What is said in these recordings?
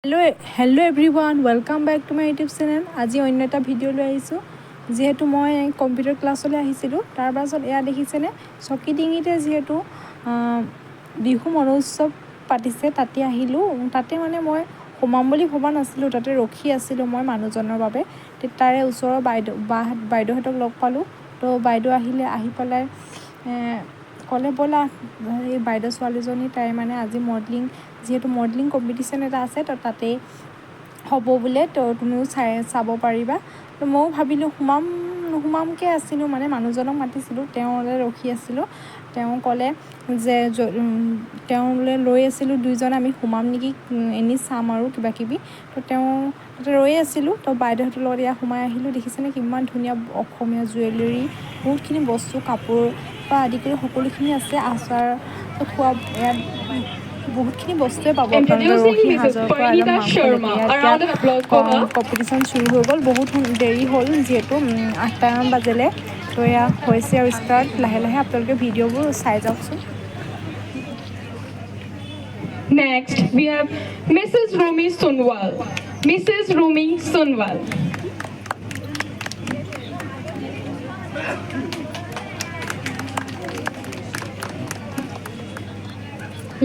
Hello everyone, welcome back to my YouTube channel. আজি অন্য এটা ভিডিও লৈ আহিছোঁ যেহেতু মই কম্পিউটাৰ ক্লাছলৈ আহিছিলোঁ তাৰ পাছত এয়া দেখিছেনে চকী ডিঙিতে যেহেতু বিহু মহোৎসৱ পাতিছে তাতে আহিলোঁ তাতে মানে মই সোমাম বুলি ভবা নাছিলোঁ তাতে ৰখি আছিলোঁ মই মানুহজনৰ বাবে তাৰে ওচৰৰ বাইদেউহঁতক লগ পালোঁ তো বাইদেউ আহি পেলাই ক'লে ব'লা এই বাইদেউ ছোৱালীজনী তাই মানে আজি যিহেতু মডেলিং কম্পিটিশ্যন এটা আছে তো তাতেই হ'ব বোলে তো তুমিও চাব পাৰিবা তো ময়ো ভাবিলোঁ নোসোমামকৈ আছিলোঁ মানে মানুহজনক মাতিছিলোঁ তেওঁলৈ ৰখি আছিলোঁ তেওঁ ক'লে যে তেওঁলৈ ৰৈ আছিলোঁ দুইজন আমি সোমাম নেকি এনেই চাম আৰু কিবাকিবি তো তেওঁ তাতে ৰৈ আছিলোঁ তো বাইদেউহঁতৰ লগত ইয়াত সোমাই আহিলোঁ দেখিছেনে কিমান ধুনীয়া অসমীয়া জুৱেলাৰী বহুতখিনি বস্তু কাপোৰ পৰা আদি কৰি সকলোখিনি আছে আচাৰ খোৱা ইয়াত বহুতখিনি বস্তুৱে পাব আপোনালোকে ৰহি হাজৰ পৰা একদম মাংসলৈকে কম্পিটিশ্যন চুৰু হৈ গ'ল বহুত দেৰি হ'ল যিহেতু 8টামান বাজিলে তো এয়া হৈছে আৰু ষ্টাৰ্ট লাহে লাহে আপোনালোকে ভিডিঅ'বোৰ চাই যাওকচোন Next, we have Mrs. Rumi Sunwal. Mrs. Rumi Sunwal.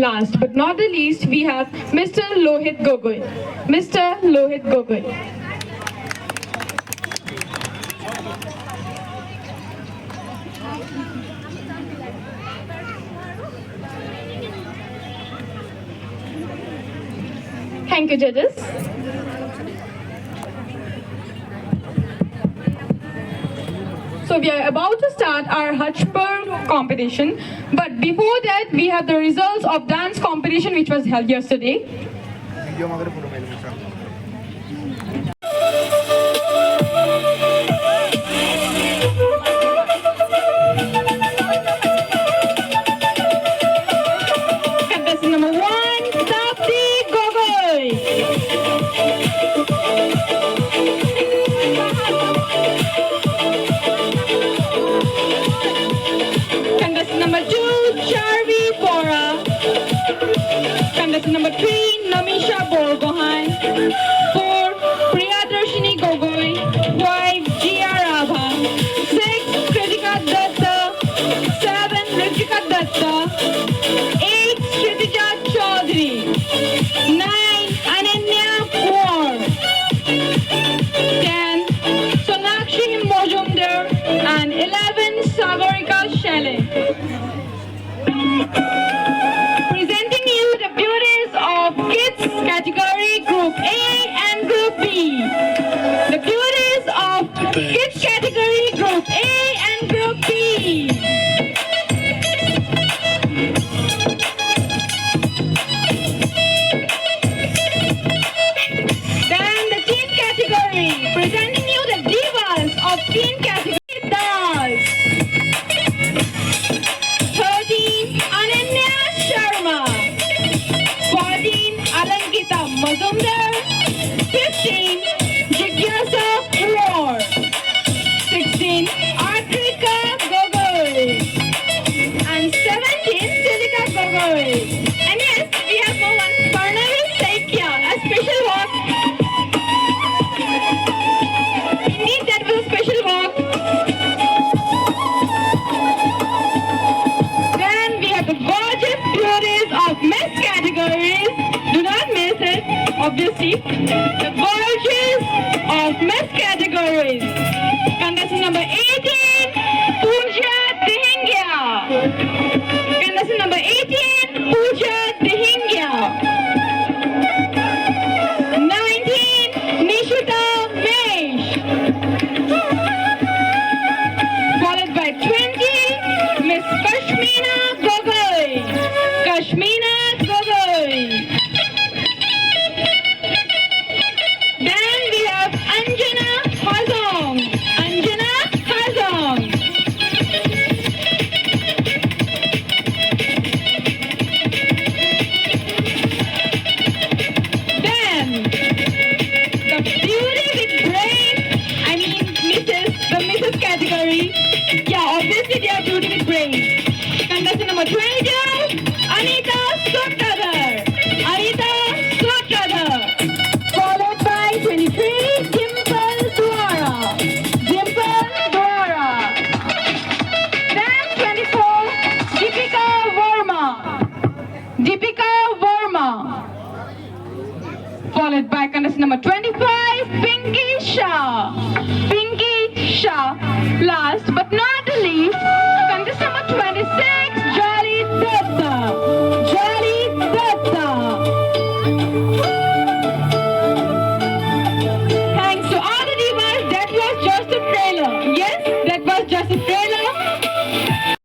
Last but not the least, we have Mr. Lohit Gogoi. Mr. Lohit Gogoi. Thank you, judges. So we are about to start our Hachpur competition, but before that we have the results of dance competition which was held yesterday. Contestant number 1, Sapti Gogoi. Contestant number 2, Charvi Bora. Contestant number 3, Namisha Borgohan. 4, Priyadarshini Gogoi. 5, Jia Rabha. 6, Kritika Datta. 7, Ritika Datta. 8, Kritija Chaudhary. 9, Ananya Kaur. 10, Sonakshi Mojumdar. And 11, Sagarika Shelle. Presenting you the beauties of kids category group A and group B. The beauties of kids category group A and group B. Then the teen category, presenting you the divas of teen category. Dolls. 13, Ananya Sharma. 14, Alankita Mazumdar. 15, Jigyasa Kaur. 16, Artrika Gogoi. And 17, Tilika Gogoi. And yes, we have no one, Parnavi Saikia, a special walk. Indeed, that was a special walk. Then we have the gorgeous beauties of miss categories. Do not miss it, obviously. The gorgeous of miss categories. Contestant number 18, Pooja Dihingya. Contestant number 18, Pooja Dihingya. 19, Nishuta Mesh. Followed by 20, Miss Kashmina Gogoi. Kashmina Gogoi. Then we have Anjana Hazong. Anjana followed by contestant number 25, Pinky Shah. Pinky Shah. Last but not the least, contestant number 26, Jolly Datta. Jolly Datta. Thanks to all the divas. That was just a trailer. Yes, that was just a trailer.